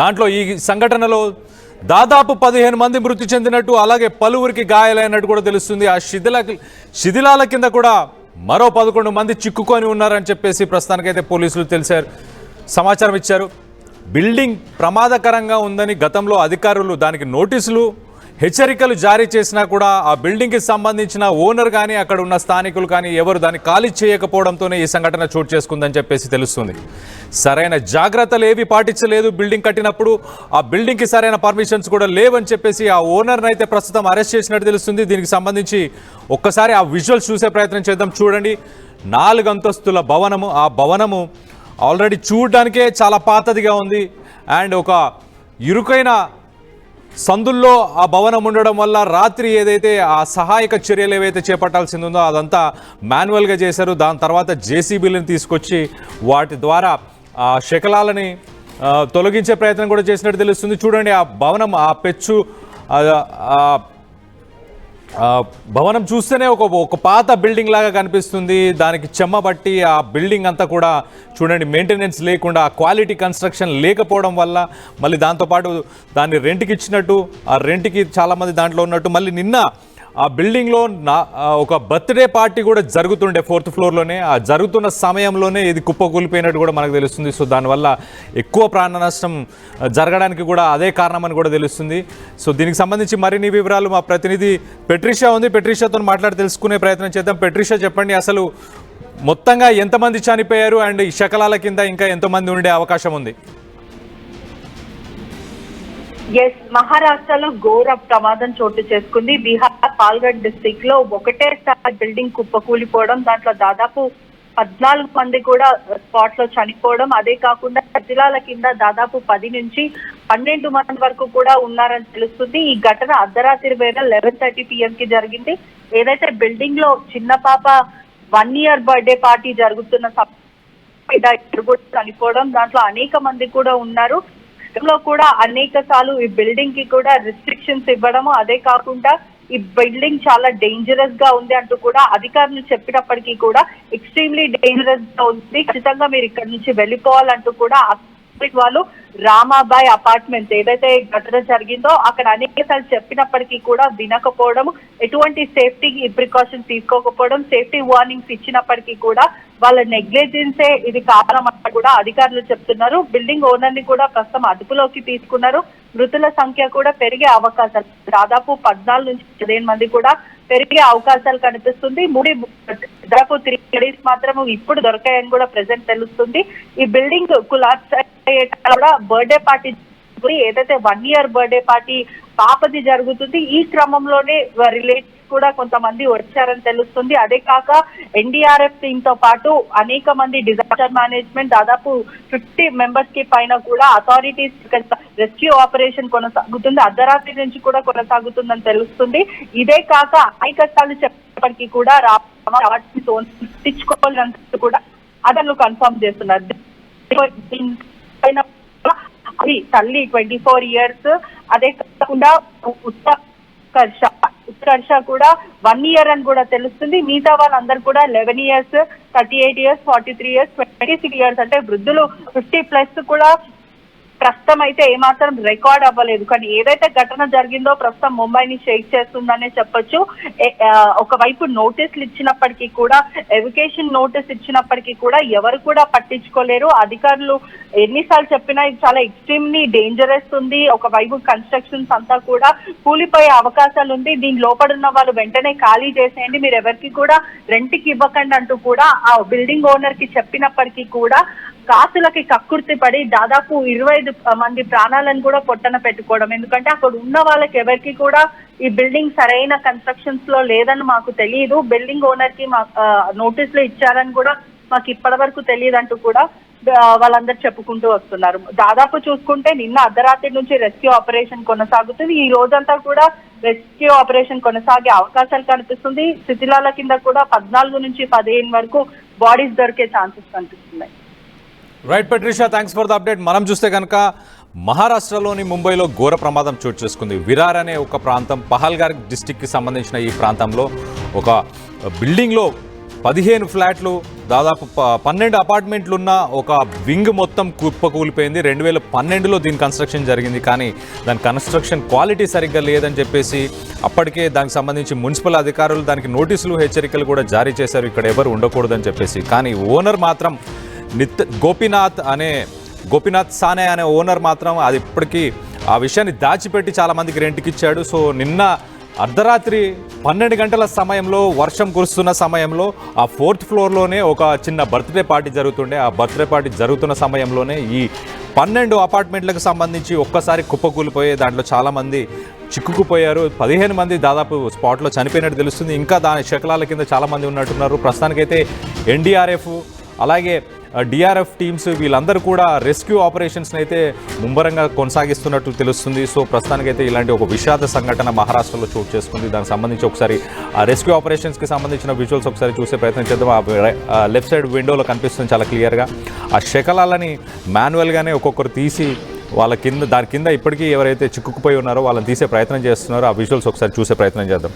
దాంట్లో ఈ సంఘటనలో దాదాపు 15 మంది మృతి చెందినట్టు, అలాగే పలువురికి గాయాలైనట్టు కూడా తెలుస్తుంది. ఆ శిథిలాల కింద కూడా మరో 11 మంది చిక్కుకొని ఉన్నారని చెప్పేసి ప్రస్తుతానికైతే పోలీసులు సమాచారం ఇచ్చారు. బిల్డింగ్ ప్రమాదకరంగా ఉందని గతంలో అధికారులు దానికి నోటీసులు, హెచ్చరికలు జారీ చేసినా కూడా ఆ బిల్డింగ్కి సంబంధించిన ఓనర్ కానీ అక్కడ ఉన్న స్థానికులు కానీ ఎవరు దాన్ని ఖాళీ చేయకపోవడంతోనే ఈ సంఘటన చోటు చేసుకుందని చెప్పేసి తెలుస్తుంది. సరైన జాగ్రత్తలు ఏవి పాటించలేదు బిల్డింగ్ కట్టినప్పుడు, ఆ బిల్డింగ్కి సరైన పర్మిషన్స్ కూడా లేవని చెప్పేసి ఆ ఓనర్ని అయితే ప్రస్తుతం అరెస్ట్ చేసినట్టు తెలుస్తుంది. దీనికి సంబంధించి ఒక్కసారి ఆ విజువల్స్ చూసే ప్రయత్నం చేద్దాం. చూడండి, 4 అంతస్తుల భవనము. ఆ భవనము ఆల్రెడీ చూడడానికే చాలా పాతదిగా ఉంది. అండ్ ఒక ఇరుకైన సందుల్లో ఆ భవనం ఉండడం వల్ల రాత్రి ఏదైతే ఆ సహాయక చర్యలు ఏవైతే చేపట్టాల్సింది ఉందో అదంతా మాన్యువల్గా చేశారు. దాని తర్వాత జేసీబీలను తీసుకొచ్చి వాటి ద్వారా ఆ శకలాలని తొలగించే ప్రయత్నం కూడా చేసినట్టు తెలుస్తుంది. చూడండి, ఆ భవనం, ఆ పెచ్చు భవనం చూస్తేనే ఒక పాత బిల్డింగ్ లాగా కనిపిస్తుంది. దానికి చెమ్మ బట్టి ఆ బిల్డింగ్ అంతా కూడా చూడండి మెయింటెనెన్స్ లేకుండా, ఆ క్వాలిటీ కన్స్ట్రక్షన్ లేకపోవడం వల్ల, మళ్ళీ దాంతోపాటు దాన్ని రెంట్కి ఇచ్చినట్టు, ఆ రెంట్కి చాలామంది దాంట్లో ఉన్నట్టు, మళ్ళీ నిన్న ఆ బిల్డింగ్లో ఒక బర్త్డే పార్టీ కూడా జరుగుతుండే 4th ఫ్లోర్లోనే. ఆ జరుగుతున్న సమయంలోనే ఇది కుప్పకూలిపోయినట్టు కూడా మనకు తెలుస్తుంది. సో దానివల్ల ఎక్కువ ప్రాణ నష్టం జరగడానికి కూడా అదే కారణమని కూడా తెలుస్తుంది. సో దీనికి సంబంధించి మరిన్ని వివరాలు మా ప్రతినిధి పెట్రిషా ఉంది, పెట్రిషాతో మాట్లాడి తెలుసుకునే ప్రయత్నం చేద్దాం. పెట్రిషా, చెప్పండి, అసలు మొత్తంగా ఎంతమంది చనిపోయారు అండ్ ఈ శకలాల కింద ఇంకా ఎంతమంది ఉండే అవకాశం ఉంది? మహారాష్ట్రలో ఘోర ప్రమాదం చోటు చేసుకుంది. బీహార్ పాల్గఢ్ డిస్ట్రిక్ట్ లో ఒకటేసారి బిల్డింగ్ కుప్పకూలిపోవడం, దాంట్లో దాదాపు 14 మంది కూడా స్పాట్ లో చనిపోవడం. అదే కాకుండా శిథిలాల కింద దాదాపు 10 నుంచి 12 మంది వరకు కూడా ఉన్నారని తెలుస్తుంది. ఈ ఘటన అర్ధరాత్రి వేళ 11:30 PM కి జరిగింది. ఏదైతే బిల్డింగ్ లో చిన్న పాప 1 year బర్త్డే పార్టీ జరుగుతున్న కూడా చనిపోవడం, దాంట్లో అనేక మంది కూడా ఉన్నారు. లో కూడా అనేక సార్లు ఈ బిల్డింగ్ కి కూడా రిస్ట్రిక్షన్స్ ఇవ్వడము, అదే కాకుండా ఈ బిల్డింగ్ చాలా డేంజరస్ గా ఉంది అంటూ కూడా అధికారులు చెప్పినప్పటికీ కూడా ఎక్స్ట్రీమ్లీ డేంజరస్ గా ఉంది, ఖచ్చితంగా మీరు ఇక్కడ నుంచి వెళ్ళిపోవాలంటూ కూడా వాళ్ళు రామాబాయ్ అపార్ట్మెంట్స్ ఏదైతే ఘటన జరిగిందో అక్కడ అనేక సార్లు చెప్పినప్పటికీ కూడా వినకపోవడం, ఎటువంటి సేఫ్టీ ప్రికాషన్స్ తీసుకోకపోవడం, సేఫ్టీ వార్నింగ్స్ ఇచ్చినప్పటికీ కూడా వాళ్ళ నెగ్లిజెన్సే ఇది కారణం అని కూడా అధికారులు చెప్తున్నారు. బిల్డింగ్ ఓనర్ ని కూడా ప్రస్తుతం అదుపులోకి తీసుకున్నారు. మృతుల సంఖ్య కూడా పెరిగే అవకాశాలు, దాదాపు 14 నుంచి 15 మంది కూడా పెరిగే అవకాశాలు కనిపిస్తుంది. దాదాపు 3 లేడీస్ మాత్రం ఇప్పుడు దొరికాయని కూడా ప్రెసెంట్ తెలుస్తుంది. ఈ బిల్డింగ్ కొలాప్స్ కూడా బర్త్డే పార్టీ ఏదైతే 1 year బర్త్డే పార్టీ పాపది జరుగుతుంది. ఈ క్రమంలోనే రిలేటివ్స్ కూడా కొంతమంది వచ్చారని తెలుస్తుంది. అదే కాక NDRF టీమ్ తో పాటు అనేక మంది డిజాస్టర్ మేనేజ్మెంట్ దాదాపు 50 మెంబర్స్ కి పైన కూడా అథారిటీస్ రెస్క్యూ ఆపరేషన్ కొనసాగుతుంది. అర్ధరాత్రి నుంచి కూడా కొనసాగుతుందని తెలుస్తుంది. ఇదే కాక అనేక సార్లు చెప్పినప్పటికీ కూడా తెచ్చుకోవాలంటూ కూడా అదను కన్ఫర్మ్ చేస్తున్నారు. అది తల్లి 24 years, అదే కాకుండా ఉత్కర్ష కూడా 1 year అని కూడా తెలుస్తుంది. మిగతా వాళ్ళందరూ కూడా 11 years, 38 years, 43 years, 26 years, అంటే వృద్ధులు 50+ కూడా ప్రస్తుతం అయితే ఏమాత్రం రికార్డ్ అవ్వలేదు. కానీ ఏదైతే ఘటన జరిగిందో ప్రస్తుతం ముంబైని షేక్ చేస్తుందనే చెప్పొచ్చు. ఒకవైపు నోటీసులు ఇచ్చినప్పటికీ కూడా, ఎవికేషన్ నోటీస్ ఇచ్చినప్పటికీ కూడా ఎవరు కూడా పట్టించుకోలేరు. అధికారులు ఎన్నిసార్లు చెప్పినా ఇది చాలా ఎక్స్ట్రీమ్లీ డేంజరస్ ఉంది, ఒకవైపు కన్స్ట్రక్షన్స్ అంతా కూడా కూలిపోయే అవకాశాలు ఉంది, దీని లోపడున్న వాళ్ళు వెంటనే ఖాళీ చేసేయండి, మీరు ఎవరికి కూడా రెంట్కి ఇవ్వకండి అంటూ కూడా ఆ బిల్డింగ్ ఓనర్ కి చెప్పినప్పటికీ కూడా కాసులకి కక్కుర్తి పడి దాదాపు 25 మంది ప్రాణాలను కూడా పొట్టన పెట్టుకోవడం. ఎందుకంటే అక్కడ ఉన్న వాళ్ళకి ఎవరికి కూడా ఈ బిల్డింగ్ సరైన కన్స్ట్రక్షన్స్ లో లేదని మాకు తెలియదు, బిల్డింగ్ ఓనర్ కి నోటీసులు ఇచ్చారని కూడా మాకు ఇప్పటి వరకు తెలియదు అంటూ కూడా వాళ్ళందరూ చెప్పుకుంటూ వస్తున్నారు. దాదాపు చూసుకుంటే నిన్న అర్ధరాత్రి నుంచి రెస్క్యూ ఆపరేషన్ కొనసాగుతుంది. ఈ రోజంతా కూడా రెస్క్యూ ఆపరేషన్ కొనసాగే అవకాశాలు కనిపిస్తుంది. శిథిలాల కింద కూడా 14 నుంచి 15 వరకు బాడీస్ దొరికే ఛాన్సెస్ కనిపిస్తున్నాయి. Right పెట్రిషా, thanks for the update. మనం చూస్తే కనుక మహారాష్ట్రలోని ముంబైలో ఘోర ప్రమాదం చోటు చేసుకుంది. విరార్ అనే ఒక ప్రాంతం, పహల్గార్ డిస్టిక్కి సంబంధించిన ఈ ప్రాంతంలో ఒక బిల్డింగ్లో 15 ఫ్లాట్లు, దాదాపు 12 అపార్ట్మెంట్లు ఉన్న ఒక వింగ్ మొత్తం కుప్పకూలిపోయింది. 2012లో దీని కన్స్ట్రక్షన్ జరిగింది, కానీ దాని కన్స్ట్రక్షన్ క్వాలిటీ సరిగ్గా లేదని చెప్పేసి అప్పటికే దానికి సంబంధించి మున్సిపల్ అధికారులు దానికి నోటీసులు, హెచ్చరికలు కూడా జారీ చేశారు, ఇక్కడ ఎవరు ఉండకూడదని చెప్పేసి. కానీ ఓనర్ మాత్రం గోపీనాథ్ సానే అనే ఓనర్ మాత్రం అది ఇప్పటికీ ఆ విషయాన్ని దాచిపెట్టి చాలామందికి రెంట్కి ఇచ్చాడు. సో నిన్న అర్ధరాత్రి 12 గంటల సమయంలో వర్షం కురుస్తున్న సమయంలో ఆ 4th ఫ్లోర్లోనే ఒక చిన్న బర్త్డే పార్టీ జరుగుతుండే. ఆ బర్త్డే పార్టీ జరుగుతున్న సమయంలోనే ఈ 12 అపార్ట్మెంట్లకు సంబంధించి ఒక్కసారి కుప్పకూలిపోయే దాంట్లో చాలామంది చిక్కుకుపోయారు. 15 మంది దాదాపు స్పాట్లో చనిపోయినట్టు తెలుస్తుంది. ఇంకా దాని శకలాల కింద చాలామంది ఉన్నట్టున్నారు. ప్రస్తుతానికైతే ఎన్డీఆర్ఎఫ్ అలాగే డిఆర్ఎఫ్ టీమ్స్ వీళ్ళందరూ కూడా రెస్క్యూ ఆపరేషన్స్ని అయితే ముమ్మరంగా కొనసాగిస్తున్నట్టు తెలుస్తుంది. సో ప్రస్తుతానికైతే ఇలాంటి ఒక విషాద సంఘటన మహారాష్ట్రలో చోటు చేసుకుంది. దానికి సంబంధించి ఒకసారి ఆ రెస్క్యూ ఆపరేషన్స్కి సంబంధించిన విజువల్స్ ఒకసారి చూసే ప్రయత్నం చేద్దాం. ఆ లెఫ్ట్ సైడ్ విండోలో కనిపిస్తుంది చాలా క్లియర్గా. ఆ శకలాలని మాన్యువల్గానే ఒక్కొక్కరు తీసి వాళ్ళ కింద దాని కింద ఇప్పటికీ ఎవరైతే చిక్కుకుపోయి ఉన్నారో వాళ్ళని తీసే ప్రయత్నం చేస్తున్నారో ఆ విజువల్స్ ఒకసారి చూసే ప్రయత్నం చేద్దాం.